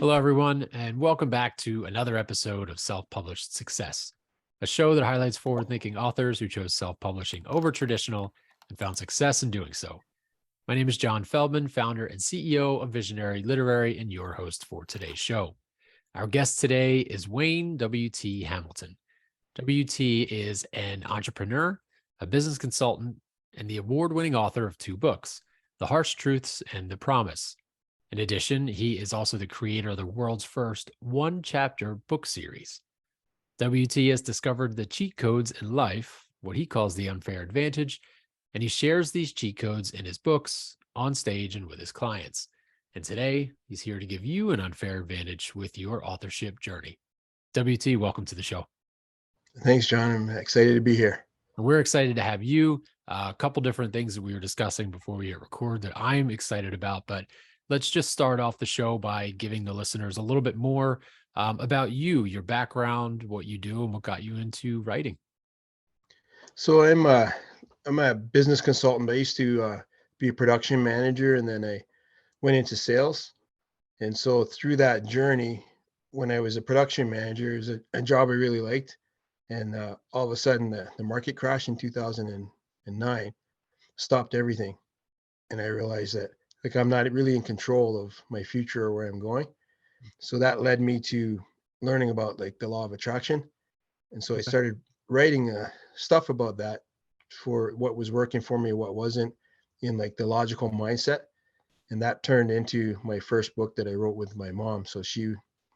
Hello, everyone, and welcome back to another episode of Self-Published Success, a show that highlights forward-thinking authors who chose self-publishing over traditional and found success in doing so. My name is John Feldman, founder and CEO of Visionary Literary, and your host for today's show. Our guest today is Wayne W.T. Hamilton. W.T. is an entrepreneur, a business consultant, and the award-winning author of two books, The Harsh Truths and The Promise. In addition, he is also the creator of the world's first one-chapter book series. WT has discovered the cheat codes in life, what he calls the unfair advantage, and he shares these cheat codes in his books, on stage, and with his clients. And today, he's here to give you an unfair advantage with your authorship journey. WT, welcome to the show. Thanks, John. I'm excited to be here. And we're excited to have you. A couple different things that we were discussing before we hit record that I'm excited about, but let's just start off the show by giving the listeners a little bit more about you, your background, what you do, and what got you into writing. So I'm a business consultant. I used to be a production manager, and then I went into sales. And so through that journey, when I was a production manager, it was a job I really liked. And all of a sudden, the market crash in 2009 stopped everything. And I realized that I'm not really in control of my future or where I'm going. So that led me to learning about the law of attraction. And so I Okay. started writing stuff about that for what was working for me, what wasn't, in the logical mindset. And that turned into my first book that I wrote with my mom. So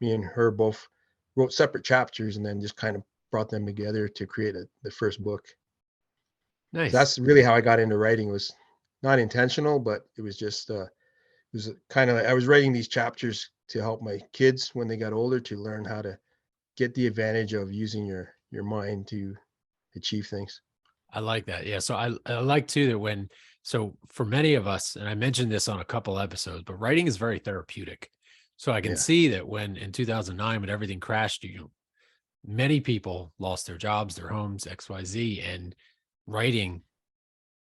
me and her both wrote separate chapters and then just kind of brought them together to create the first book. So Nice. that's really how I got into writing. It was not intentional, but it was just, it was kind of, I was writing these chapters to help my kids when they got older to learn how to get the advantage of using your mind to achieve things. I like that. Yeah. So I like too that so for many of us, and I mentioned this on a couple episodes, but writing is very therapeutic. So I can Yeah. see that when in 2009, when everything crashed, many people lost their jobs, their homes, XYZ, and writing,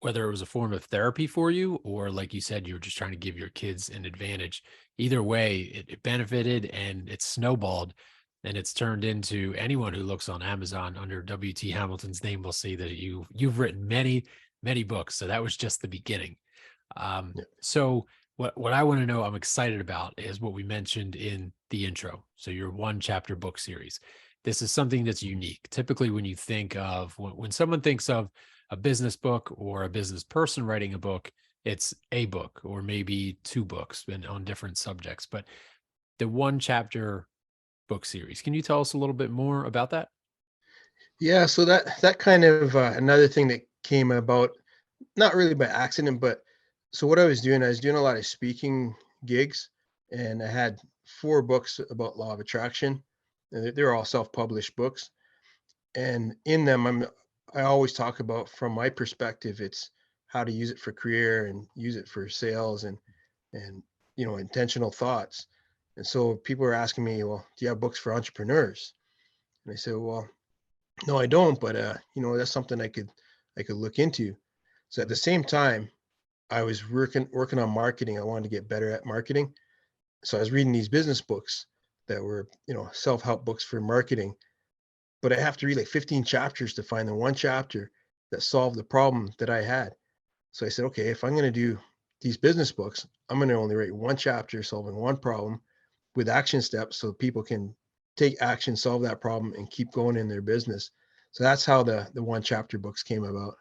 whether it was a form of therapy for you or like you said, you were just trying to give your kids an advantage. Either way, it benefited and it snowballed, and it's turned into anyone who looks on Amazon under WT Hamilton's name will see that you've written many books. So that was just the beginning. Yeah. So what I want to know, I'm excited about is what we mentioned in the intro. So your one chapter book series. This is something that's unique. Typically, when you think of when someone thinks of a business book or a business person writing a book, it's a book or maybe two books and on different subjects. But the one chapter book series, can you tell us a little bit more about that? Yeah. So that kind of another thing that came about, not really by accident, but so what I was doing a lot of speaking gigs, and I had four books about law of attraction, and they're all self-published books. And in them, I always talk about, from my perspective, it's how to use it for career and use it for sales and intentional thoughts. And so people are asking me, well, do you have books for entrepreneurs? And I said, well, no, I don't, but that's something I could look into. So at the same time, I was working on marketing. I wanted to get better at marketing. So I was reading these business books that were, self-help books for marketing, but I have to read like 15 chapters to find the one chapter that solved the problem that I had. So I said, okay, if I'm going to do these business books, I'm going to only write one chapter solving one problem with action steps so people can take action, solve that problem, and keep going in their business. So that's how the one chapter books came about.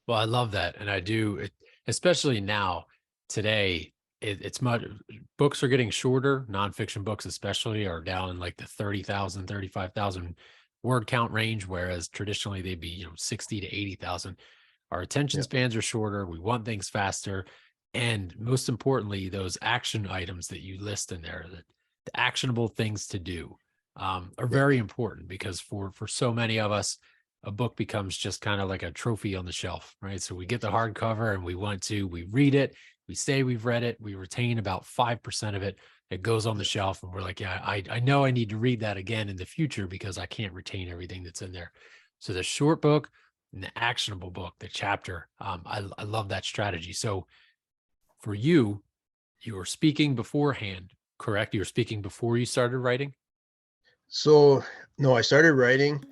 Well, I love that. And I do, especially now, today, it's much, books are getting shorter. Nonfiction books, especially, are down in like the 30,000, 35,000 word count range, whereas traditionally they'd be, 60 to 80,000. Our attention Yeah. spans are shorter. We want things faster. And most importantly, those action items that you list in there, the actionable things to do, are Yeah. very important because for so many of us, a book becomes just kind of like a trophy on the shelf, right? So we get the hardcover and we read it, we say we've read it, we retain about 5% of it. It goes on the Yeah. shelf and we're like, yeah, I know I need to read that again in the future because I can't retain everything that's in there. So the short book and the actionable book, the chapter, I love that strategy. So for you, you were speaking beforehand. correct? You were speaking before you started writing? So no, I started writing,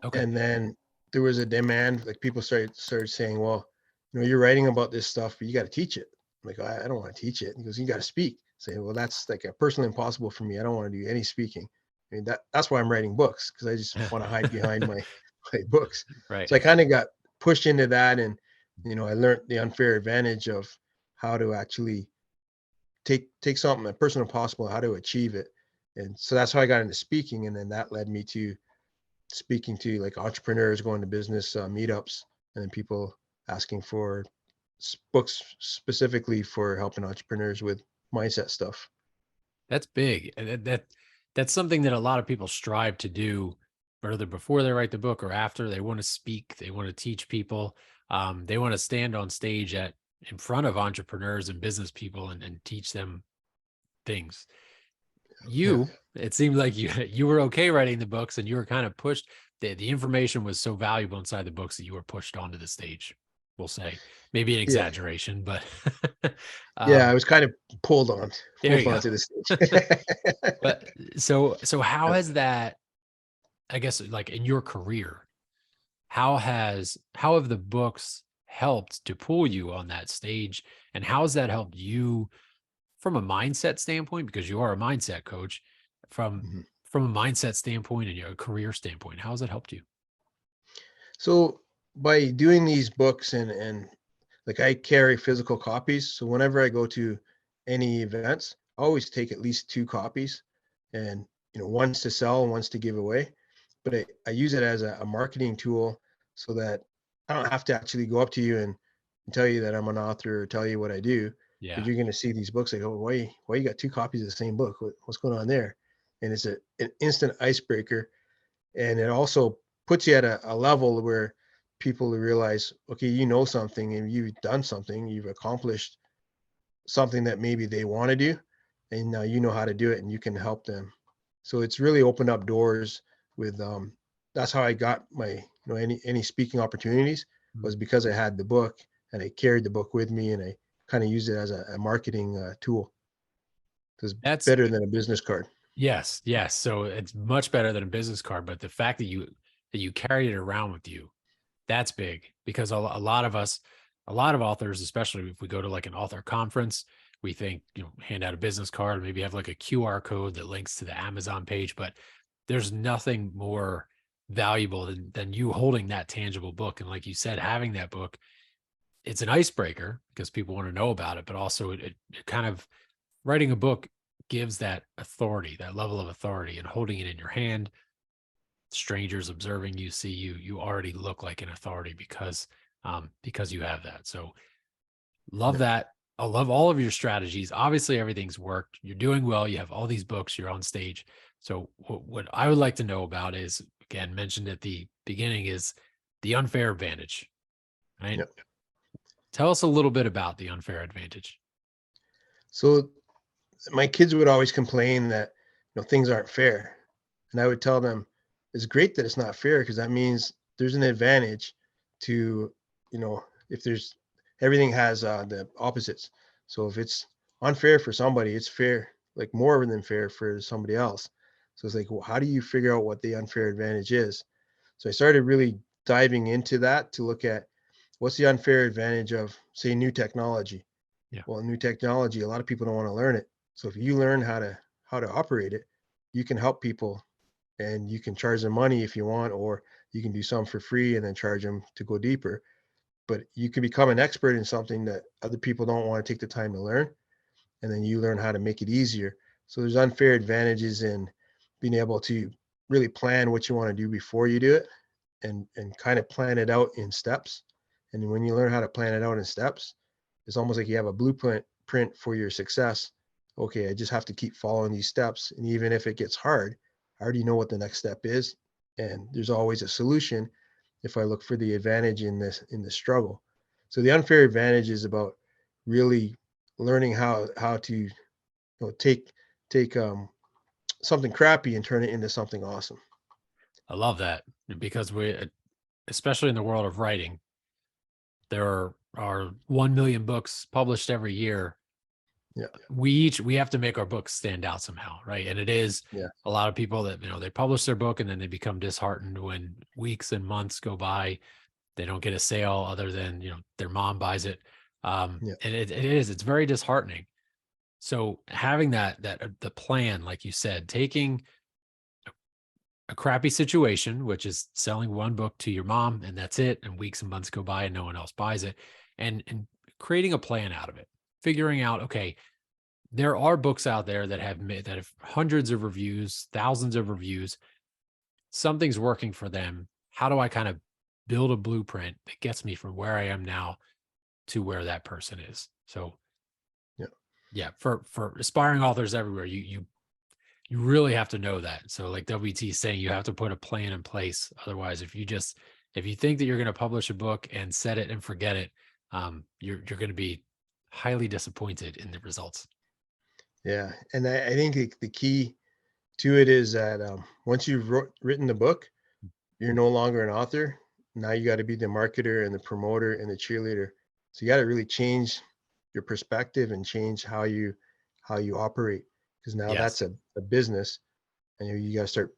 Okay. and then there was a demand. Like people started saying, "Well, you're writing about this stuff, but you got to teach it." I'm like, I don't want to teach it. He goes, "You got to speak." Say, well, that's like a personally impossible for me. I don't want to do any speaking. I mean, that's why I'm writing books, because I just want to hide behind my my books. Right. So I kind of got pushed into that, and I learned the unfair advantage of how to actually take something, a personal impossible, how to achieve it. And so that's how I got into speaking, and then that led me to speaking to like entrepreneurs, going to business meetups, and then people asking for books specifically for helping entrepreneurs with mindset stuff. That's big. And that's something that a lot of people strive to do, whether before they write the book or after. They want to speak, they want to teach people. They want to stand on stage at in front of entrepreneurs and business people and teach them things. Yeah. It seemed like you were okay writing the books and you were kind of pushed. The information was so valuable inside the books that you were pushed onto the stage. We'll say maybe an Yeah. exaggeration, but Yeah. I um, was kind of pulled on, there pulled you go. onto the stage. But so how has that, I guess, like in your career, how have the books helped to pull you on that stage, and how has that helped you from a mindset standpoint, because you are a mindset coach, from Mhm. from a mindset standpoint and your career standpoint, how has it helped you? So by doing these books, and like I carry physical copies, so whenever I go to any events, I always take at least two copies, and one's to sell and one's to give away. But I use it as a marketing tool, so that I don't have to actually go up to you and tell you that I'm an author or tell you what I do, but Yeah. you're going to see these books. Like, oh, why you got two copies of the same book? What's going on there? And it's an instant icebreaker, and it also puts you at a level where people realize, okay, you know something and you've done something, you've accomplished something that maybe they want to do, and now you know how to do it and you can help them. So it's really opened up doors with that's how I got my any speaking opportunities, Mm. was because I had the book, and I carried the book with me, and I kind of used it as a marketing tool. It's That's better than a business card. yes, yes. So it's much better than a business card, but the fact that you carried it around with you, that's big, because a lot of us, a lot of authors, especially if we go to like an author conference, we think, hand out a business card, maybe have like a QR code that links to the Amazon page, but there's nothing more valuable than you holding that tangible book. And like you said, having that book, it's an icebreaker because people want to know about it, but also it kind of, writing a book gives that authority, that level of authority, and holding it in your hand, strangers observing you, see you, you already look like an authority because you have that. So love Yeah. that. I love all of your strategies. Obviously everything's worked, you're doing well, you have all these books, you're on stage. So what I would like to know about is, again, mentioned at the beginning, is the unfair advantage, right? Yeah. Tell us a little bit about the unfair advantage. So my kids would always complain that things aren't fair, and I would tell them it's great that it's not fair, because that means there's an advantage to if there's everything has the opposites. So if it's unfair for somebody, it's fair, like more than fair for somebody else. So it's like, well, how do you figure out what the unfair advantage is? So I started really diving into that to look at what's the unfair advantage of, say, new technology. Yeah. Well, new technology, a lot of people don't want to learn it. So if you learn how to operate it, you can help people, and you can charge them money if you want, or you can do some for free and then charge them to go deeper. But you can become an expert in something that other people don't want to take the time to learn, and then you learn how to make it easier. So there's unfair advantages in being able to really plan what you want to do before you do it, and kind of plan it out in steps. And when you learn how to plan it out in steps, it's almost like you have a blueprint print for your success. Okay, I just have to keep following these steps, and even if it gets hard, I already know what the next step is, and there's always a solution if I look for the advantage in the struggle. So the unfair advantage is about really learning how to take something crappy and turn it into something awesome. I love that, because especially in the world of writing, there are 1 million books published every year. Yeah. We have to make our books stand out somehow, right? And it is Yeah. a lot of people that, they publish their book and then they become disheartened when weeks and months go by. They don't get a sale other than, their mom buys it. Yeah. And it's very disheartening. So having the plan, like you said, taking a crappy situation, which is selling one book to your mom and that's it, and weeks and months go by and no one else buys it, and creating a plan out of it, figuring out, okay, there are books out there that have hundreds of reviews, thousands of reviews. Something's working for them. How do I kind of build a blueprint that gets me from where I am now to where that person is? So Yeah. yeah, for aspiring authors everywhere, you really have to know that. So like WT is saying, you have to put a plan in place. Otherwise, if you think that you're going to publish a book and set it and forget it, you're going to be highly disappointed in the results. Yeah. And I think the key to it is that once you've written the book, you're no longer an author. Now you got to be the marketer and the promoter and the cheerleader. So you got to really change your perspective and change how you operate, because now Yes. that's a business, and you got to start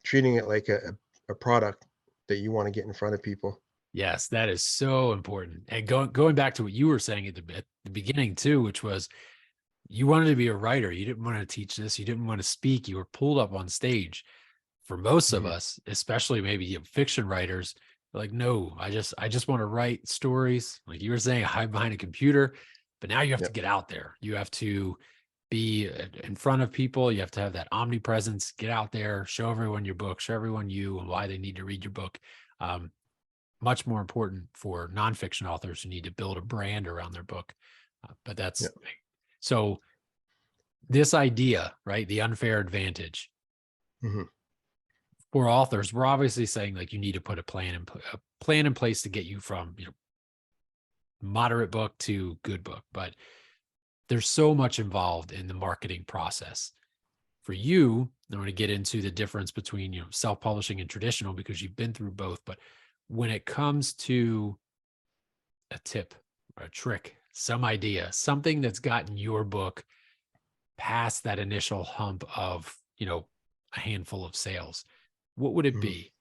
treating it like a product that you want to get in front of people. Yes, that is so important. And going back to what you were saying at the beginning too, which was you wanted to be a writer. You didn't want to teach this. You didn't want to speak. You were pulled up on stage. For most of Mhm. us, especially maybe fiction writers, like, no, I just want to write stories. Like you were saying, hide behind a computer, but now you have to Yep. get out there. You have to be in front of people. You have to have that omnipresence. Get out there, show everyone your book, show everyone you and why they need to read your book. Um, Much more important for nonfiction authors who need to build a brand around their book. But that's Yep. so this idea, right? The unfair advantage Mhm. for authors, we're obviously saying like you need to put a plan in place to get you from moderate book to good book. But there's so much involved in the marketing process. For you, I want to get into the difference between self-publishing and traditional because you've been through both. But when it comes to a tip or a trick, some idea, something that's gotten your book past that initial hump of, a handful of sales, what would it Mhm. be?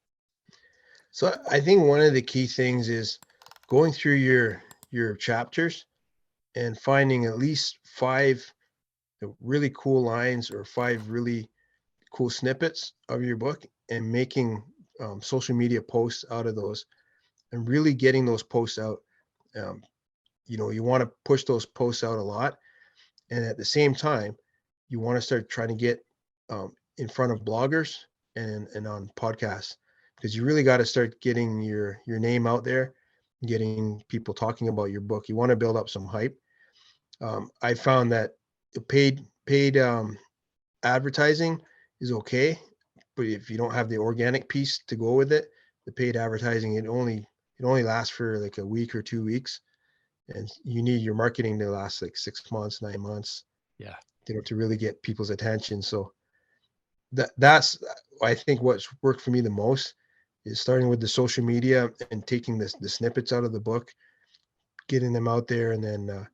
So I think one of the key things is going through your chapters and finding at least five really cool lines or five really cool snippets of your book and making social media posts out of those and really getting those posts out. Um, you want to push those posts out a lot. And at the same time, you want to start trying to get in front of bloggers and on podcasts, because you really got to start getting your name out there, getting people talking about your book. You want to build up some hype. I found that the paid advertising is okay, but if you don't have the organic piece to go with it, the paid advertising it only lasts for like a week or 2 weeks, and you need your marketing to last like 6 months, 9 months, Yeah. to really get people's attention. So that's I think what's worked for me the most is starting with the social media and taking the snippets out of the book, getting them out there, and then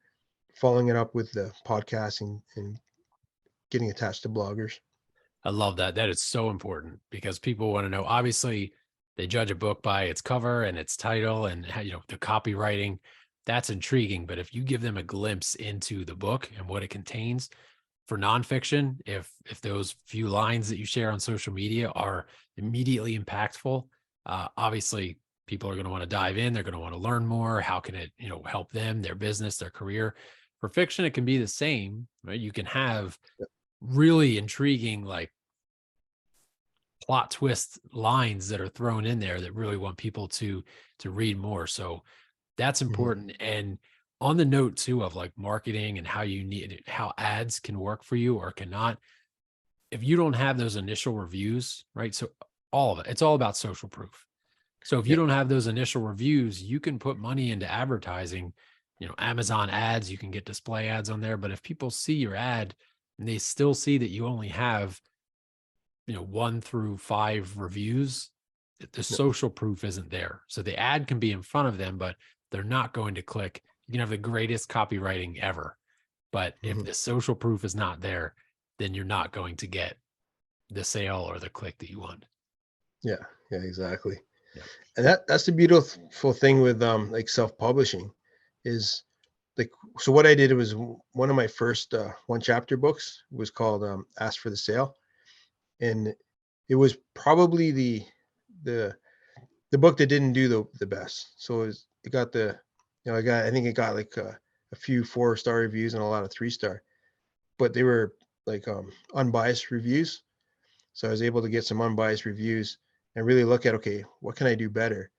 following it up with the podcast and getting attached to bloggers. I love that. That is so important because people want to know. Obviously, they judge a book by its cover and its title and how, the copywriting. That's intriguing. But if you give them a glimpse into the book and what it contains for nonfiction, if those few lines that you share on social media are immediately impactful, obviously people are going to want to dive in. They're going to want to learn more. How can it, help them, their business, their career? For fiction, it can be the same, right? You can have really intriguing, like plot twist lines that are thrown in there that really want people to read more. So that's Mhm. important. And on the note too of like marketing and how ads can work for you or cannot, if you don't have those initial reviews, right? So all of it, it's all about social proof. So if you Yeah. don't have those initial reviews, you can put money into advertising, Amazon ads, you can get display ads on there. But if people see your ad and they still see that you only have 1 through 5 reviews, the Yeah. social proof isn't there. So the ad can be in front of them, but they're not going to click. You can have the greatest copywriting ever. But if Mhm. the social proof is not there, then you're not going to get the sale or the click that you want. Yeah, yeah, exactly. Yeah. And that's the beautiful thing with like self-publishing is like, so what I did was one of my first one chapter books was called Ask for the Sale. And it was probably the the book that didn't do the best. So it got the, I think it got like a few 4-star reviews and a lot of 3-star, but they were like unbiased reviews. So I was able to get some unbiased reviews and really look at, okay, what can I do better?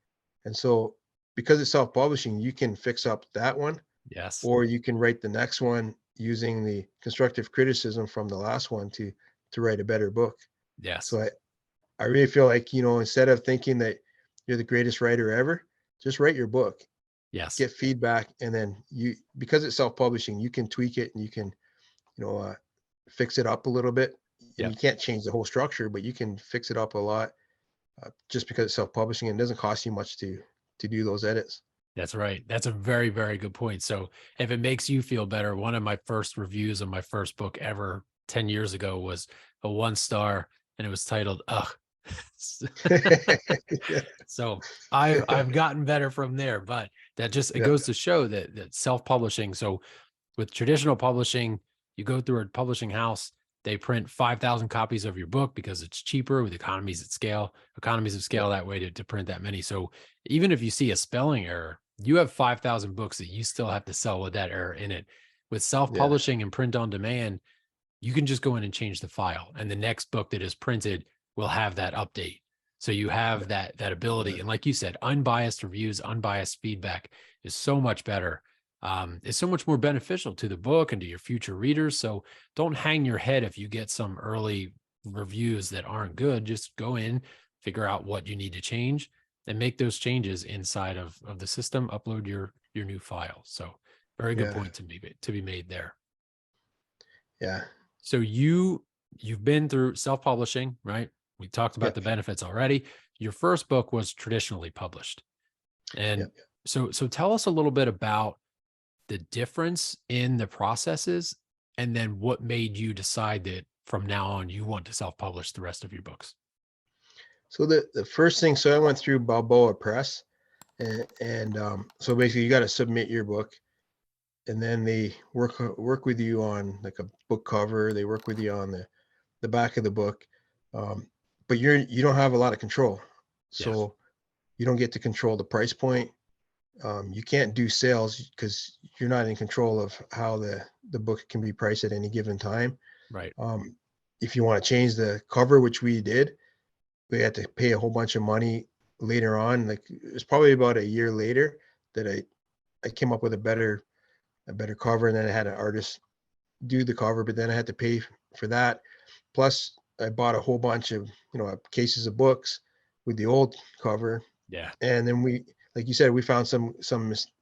And so because it's self-publishing, you can fix up that one, Yes. or you can write the next one using the constructive criticism from the last one to write a better book. Yes. So I really feel like, instead of thinking that you're the greatest writer ever, just write your book, Yes. get feedback, and then because it's self-publishing, you can tweak it and you can, you know, uh, fix it up a little bit. And Yep. you can't change the whole structure, but you can fix it up a lot just because it's self-publishing and it doesn't cost you much to do those edits. That's right. That's a very, very good point. So if it makes you feel better, one of my first reviews of my first book ever 10 years ago was a 1-star, and it was titled Ugh. Yeah. So I've gotten better from there, but that just it Yeah. goes to show that self-publishing. So with traditional publishing, you go through a publishing house, they print 5,000 copies of your book because it's cheaper with economies of Yeah. scale that way to print that many. So even if you see a spelling error, you have 5,000 books that you still have to sell with that error in it. With Yeah. self-publishing and print on demand, you can just go in and change the file, and the next book that is printed will have that update. So you have that ability. Yeah. And like you said, unbiased reviews, unbiased feedback is so much better. It's so much more beneficial to the book and to your future readers. So don't hang your head if you get some early reviews that aren't good. Just go in, figure out what you need to change, and make those changes inside of the system. Upload your new file. So very good Yeah. point to be made there. Yeah. So you've been through self-publishing, right? We talked about Yep. the benefits already. Your first book was traditionally published. And Yep. so tell us a little bit about the difference in the processes, and then what made you decide that from now on you want to self-publish the rest of your books. So the first thing, so I went through Balboa Press, and so basically you got to submit your book, and then they work with you on like a book cover. They work with you on the back of the book, um, but you don't have a lot of control. Yeah, So you don't get to control the price point. You can't do sales because you're not in control of how the book can be priced at any given time. right. Um, if you want to change the cover, which we did, we had to pay a whole bunch of money later on. Like it was probably about a year later that I came up with a better cover, and then I had an artist do the cover, but then I had to pay for that. Plus, I bought a whole bunch of cases of books with the old cover, Yeah. and then like you said, we found some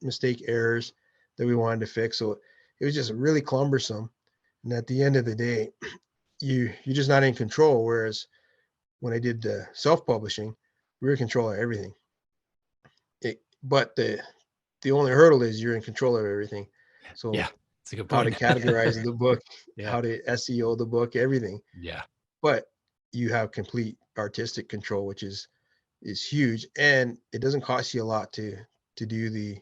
mistake errors that we wanted to fix. So it was just really cumbersome. And at the end of the day, you're just not in control. Whereas when I did the self-publishing, we were in control of everything. But the only hurdle is you're in control of everything. Yeah. So It's a good how to point. categorize the book, Yeah. how to SEO the book, everything. Yeah. But you have complete artistic control, which is huge, and it doesn't cost you a lot to do the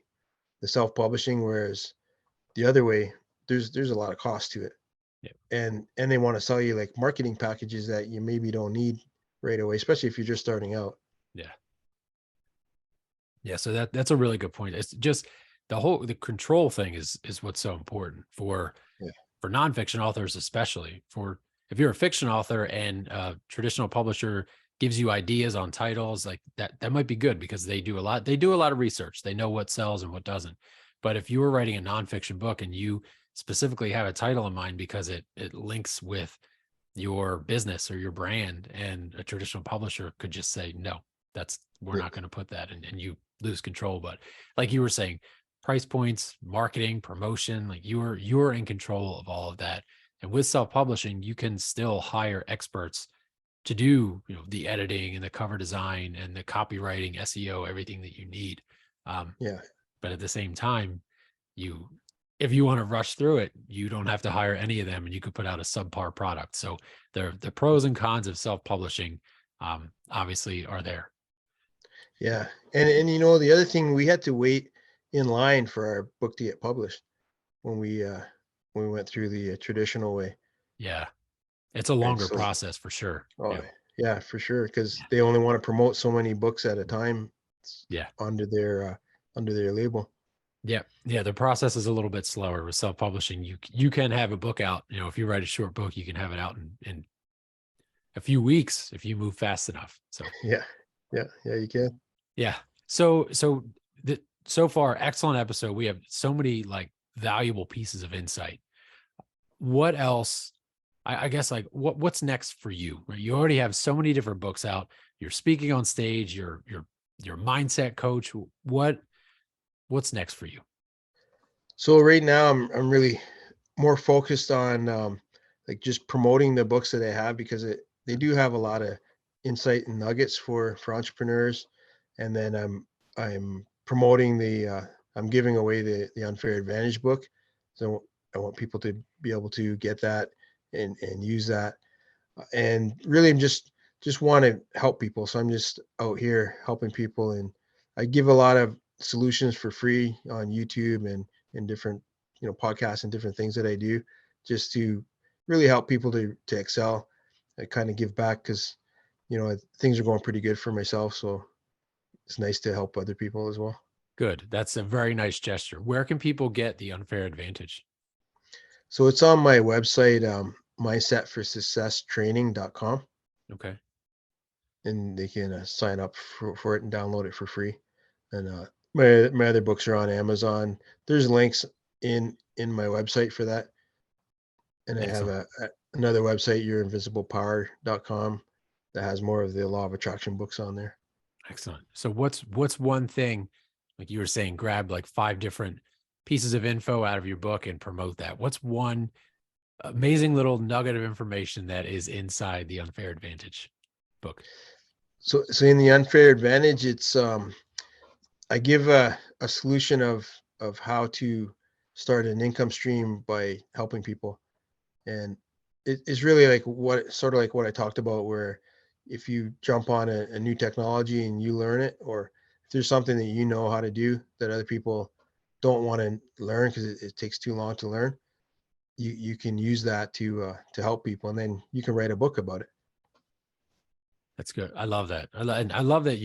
self-publishing. Whereas the other way, there's a lot of cost to it, Yeah. and they want to sell you like marketing packages that you maybe don't need right away, especially if you're just starting out. Yeah. Yeah, so that's a really good point. It's just the control thing is what's so important Yeah, for nonfiction authors, especially. For if you're a fiction author and a traditional publisher gives you ideas on titles, like that might be good because they do a lot of research. They know what sells and what doesn't. But if you were writing a nonfiction book and you specifically have a title in mind because it links with your business or your brand, and a traditional publisher could just say no, we're yeah, not going to put that in, and you lose control. But like you were saying, price points, marketing, promotion, like you're in control of all of that. And with self-publishing, you can still hire experts to do the editing and the cover design and the copywriting, SEO, everything that you need. um, yeah, but at the same time, you if you want to rush through it, you don't have to hire any of them and you could put out a subpar product. So the pros and cons of self-publishing obviously are there. Yeah. And the other thing, we had to wait in line for our book to get published when we went through the traditional way. Yeah. It's a And longer so, process for sure. oh Yeah. yeah, for sure, because Yeah. they only want to promote so many books at a time Yeah. under their label. Yeah. Yeah. The process is a little bit slower with self-publishing. You can have a book out, if you write a short book, you can have it out in a few weeks if you move fast enough. So Yeah. Yeah. Yeah, you can. yeah. So far, excellent episode. We have so many like valuable pieces of insight. What else? I guess like what's next for you? Right? You already have so many different books out. You're speaking on stage. You're mindset coach. What's next for you? So right now I'm really more focused on like just promoting the books that I have, because they do have a lot of insight and nuggets for entrepreneurs. And then I'm promoting I'm giving away the Unfair Advantage book. So I want people to be able to get that and use that. And really I'm just want to help people. So I'm just out here helping people, and I give a lot of solutions for free on YouTube and in different podcasts and different things that I do, just to really help people to excel. I kind of give back because things are going pretty good for myself, so it's nice to help other people as well. Good. That's a very nice gesture. Where can people get the unfair advantage? So it's on my website, mindsetforsuccesstraining.com, Okay. and they can sign up for it and download it for free. And my other books are on Amazon. There's links in my website for that, and I have Excellent. another website, yourinvisiblepower.com, that has more of the law of attraction books on there. Excellent. So what's one thing, like you were saying, grab like 5 different pieces of info out of your book and promote that. What's one amazing little nugget of information that is inside the Unfair Advantage book? So in the unfair advantage, it's I give a solution of how to start an income stream by helping people. And it's really like what I talked about, where if you jump on a new technology and you learn it, or if there's something that you know how to do that other people don't want to learn because it takes too long to learn, you can use that to help people, and then you can write a book about it. That's good. I love that. And I love that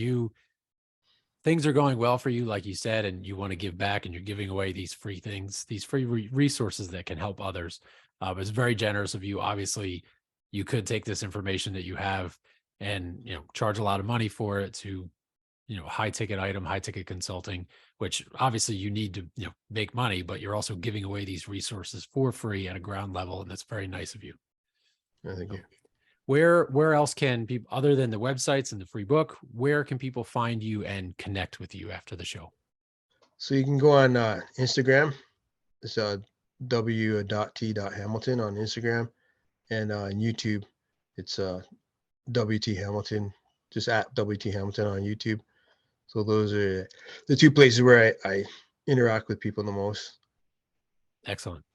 things are going well for you, like you said, and you want to give back and you're giving away these free things, these free resources that can help others. It's very generous of you. Obviously, you could take this information that you have and, charge a lot of money for it to, high ticket item, high ticket consulting, which obviously you need to, make money, but you're also giving away these resources for free at a ground level. And that's very nice of you. I think. So, where else can people, other than the websites and the free book, where can people find you and connect with you after the show? So you can go on Instagram. It's w.t.hamilton on Instagram, and on YouTube, it's WT Hamilton, just at WT Hamilton on YouTube. So those are the two places where I interact with people the most. Excellent.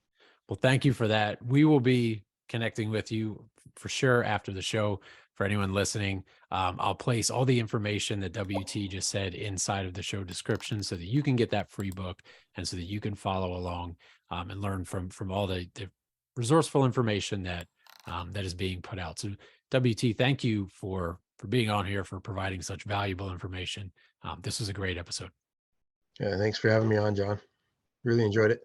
Well, thank you for that. We will be connecting with you for sure after the show. For anyone listening, I'll place all the information that WT just said inside of the show description so that you can get that free book and so that you can follow along and learn from all the resourceful information that that is being put out. So, WT, thank you for being on here, for providing such valuable information. This was a great episode. Yeah, thanks for having me on, John. Really enjoyed it.